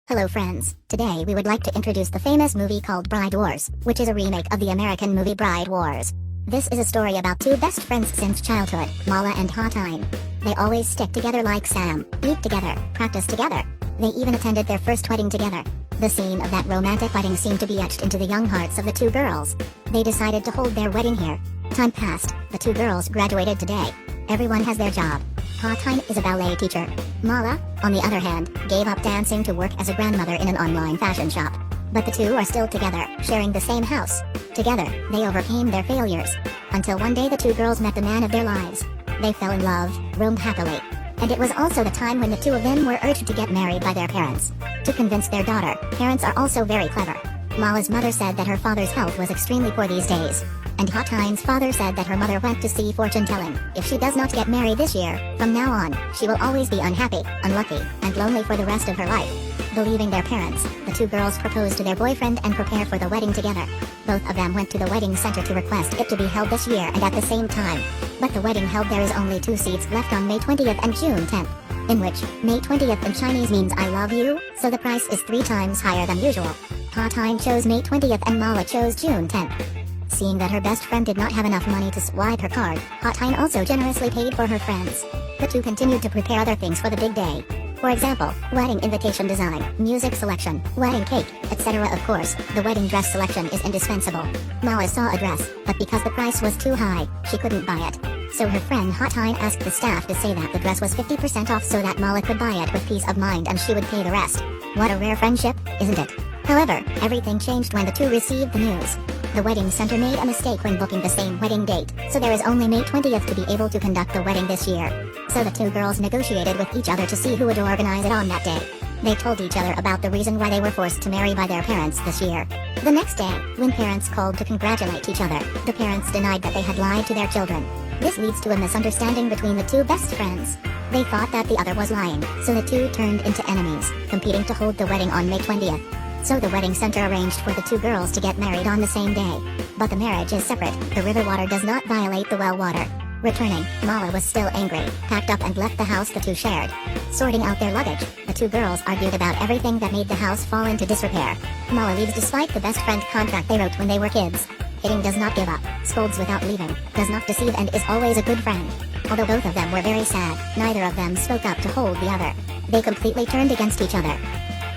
Hello friends, today we would like to introduce the famous movie called Bride Wars, which is a remake of the American movie Bride Wars. This is a story about two best friends since childhood, Mala and Hotine. They always stick together like Sam, eat together, practice together. They even attended their first wedding together. The scene of that romantic wedding seemed to be etched into the young hearts of the two girls. They decided to hold their wedding here. Time passed, the two girls graduated today. Everyone has their job. Hotine is a ballet teacher. Mala, on the other hand, gave up dancing to work as a grandmother in an online fashion shop. But the two are still together, sharing the same house. Together, they overcame their failures. Until one day the two girls met the man of their lives. They fell in love, roamed happily. And it was also the time when the two of them were urged to get married by their parents. To convince their daughter, parents are also very clever. Mala's mother said that her father's health was extremely poor these days. And Hotine's father said that her mother went to see fortune-telling. If she does not get married this year, from now on, she will always be unhappy, unlucky, and lonely for the rest of her life. Believing their parents, the two girls proposed to their boyfriend and prepare for the wedding together. Both of them went to the wedding center to request it to be held this year and at the same time. But the wedding held there is only 2 seats left on May 20th and June 10th. In which, May 20th in Chinese means I love you, so the price is 3 times higher than usual. Hotine chose May 20th and Mala chose June 10th. Seeing that her best friend did not have enough money to swipe her card, Hotine also generously paid for her friends. The two continued to prepare other things for the big day. For example, wedding invitation design, music selection, wedding cake, etc. Of course, the wedding dress selection is indispensable. Mala saw a dress, but because the price was too high, she couldn't buy it. So her friend Hotine asked the staff to say that the dress was 50% off so that Mala could buy it with peace of mind and she would pay the rest. What a rare friendship, isn't it? However, everything changed when the two received the news. The wedding center made a mistake when booking the same wedding date, so there is only May 20th to be able to conduct the wedding this year. So the two girls negotiated with each other to see who would organize it on that day. They told each other about the reason why they were forced to marry by their parents this year. The next day, when parents called to congratulate each other, the parents denied that they had lied to their children. This leads to a misunderstanding between the two best friends. They thought that the other was lying, so the two turned into enemies, competing to hold the wedding on May 20th. So the wedding center arranged for the two girls to get married on the same day. But the marriage is separate, the river water does not violate the well water. Returning, Mala was still angry, packed up and left the house the two shared. Sorting out their luggage, the two girls argued about everything that made the house fall into disrepair. Mala leaves despite the best friend contract they wrote when they were kids. Hitting does not give up, scolds without leaving, does not deceive and is always a good friend. Although both of them were very sad, neither of them spoke up to hold the other. They completely turned against each other.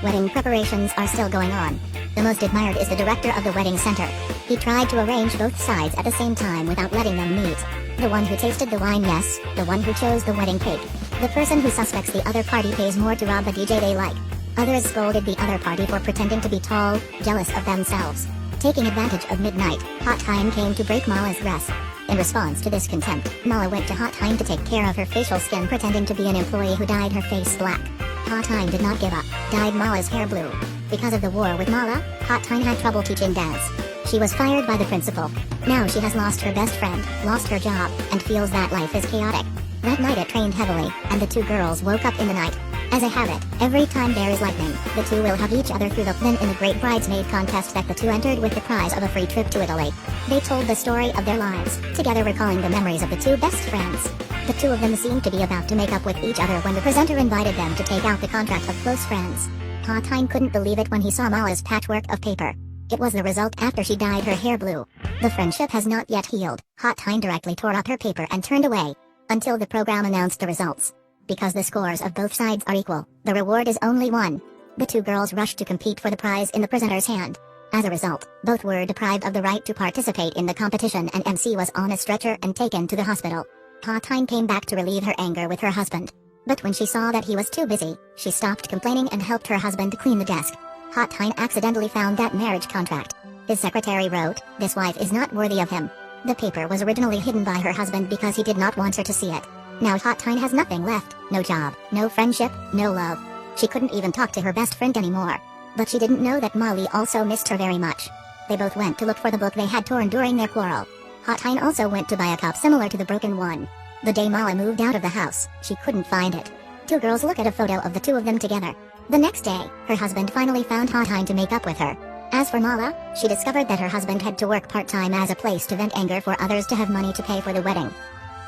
Wedding preparations are still going on. The most admired is the director of the wedding center. He tried to arrange both sides at the same time without letting them meet. The one who tasted the wine, yes, the one who chose the wedding cake. The person who suspects the other party pays more to rob the DJ they like. Others scolded the other party for pretending to be tall, jealous of themselves. Taking advantage of midnight, Hotine came to break Mala's dress. In response to this contempt, Mala went to Hotine to take care of her facial skin pretending to be an employee who dyed her face black. Hotine did not give up, dyed Mala's hair blue. Because of the war with Mala, Hotine had trouble teaching dance. She was fired by the principal. Now she has lost her best friend, lost her job, and feels that life is chaotic. That night it rained heavily, and the two girls woke up in the night. As a habit, every time there is lightning, the two will hug each other through the then in the great bridesmaid contest that the two entered with the prize of a free trip to Italy. They told the story of their lives, together recalling the memories of the two best friends. The two of them seemed to be about to make up with each other when the presenter invited them to take out the contract of close friends. Hotine couldn't believe it when he saw Mala's patchwork of paper. It was the result after she dyed her hair blue. The friendship has not yet healed. Hotine directly tore up her paper and turned away. Until the program announced the results. Because the scores of both sides are equal, the reward is only one. The two girls rushed to compete for the prize in the presenter's hand. As a result, both were deprived of the right to participate in the competition and MC was on a stretcher and taken to the hospital. Hotine came back to relieve her anger with her husband. But when she saw that he was too busy, she stopped complaining and helped her husband clean the desk. Hotine accidentally found that marriage contract. His secretary wrote, "This wife is not worthy of him." The paper was originally hidden by her husband because he did not want her to see it. Now Hotine has nothing left, no job, no friendship, no love. She couldn't even talk to her best friend anymore. But she didn't know that Molly also missed her very much. They both went to look for the book they had torn during their quarrel. Hotine also went to buy a cup similar to the broken one. The day Mala moved out of the house, she couldn't find it. Two girls look at a photo of the two of them together. The next day, her husband finally found Hotine to make up with her. As for Mala, she discovered that her husband had to work part-time as a place to vent anger for others to have money to pay for the wedding.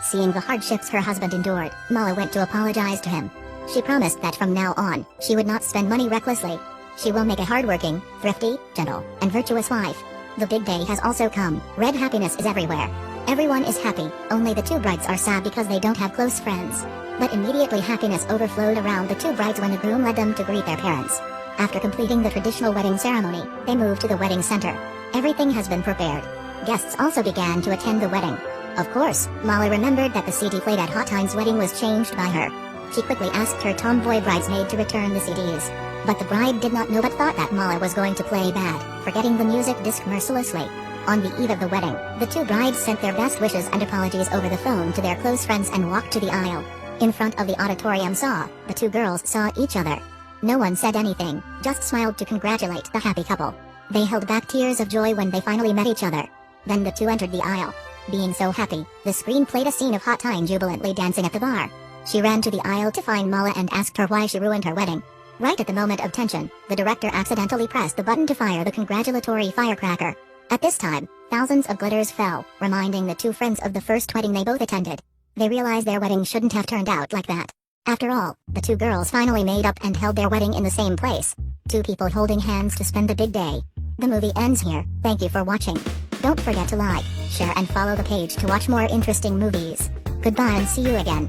Seeing the hardships her husband endured, Mala went to apologize to him. She promised that from now on, she would not spend money recklessly. She will make a hardworking, thrifty, gentle, and virtuous wife. The big day has also come. Red happiness is everywhere. Everyone is happy, only the two brides are sad because they don't have close friends. But immediately happiness overflowed around the two brides when the groom led them to greet their parents. After completing the traditional wedding ceremony, they moved to the wedding center. Everything has been prepared. Guests also began to attend the wedding. Of course, Molly remembered that the CD played at Hot Time's wedding was changed by her. She quickly asked her tomboy bridesmaid to return the CDs. But the bride did not know but thought that Molly was going to play bad, forgetting the music disc mercilessly. On the eve of the wedding, the two brides sent their best wishes and apologies over the phone to their close friends and walked to the aisle. In front of the auditorium the two girls saw each other. No one said anything, just smiled to congratulate the happy couple. They held back tears of joy when they finally met each other. Then the two entered the aisle. Being so happy, the screen played a scene of Hot Time jubilantly dancing at the bar. She ran to the aisle to find Mala and asked her why she ruined her wedding. Right at the moment of tension, the director accidentally pressed the button to fire the congratulatory firecracker. At this time, thousands of glitters fell, reminding the two friends of the first wedding they both attended. They realized their wedding shouldn't have turned out like that. After all, the two girls finally made up and held their wedding in the same place. Two people holding hands to spend the big day. The movie ends here. Thank you for watching. Don't forget to like, share and follow the page to watch more interesting movies. Goodbye and see you again.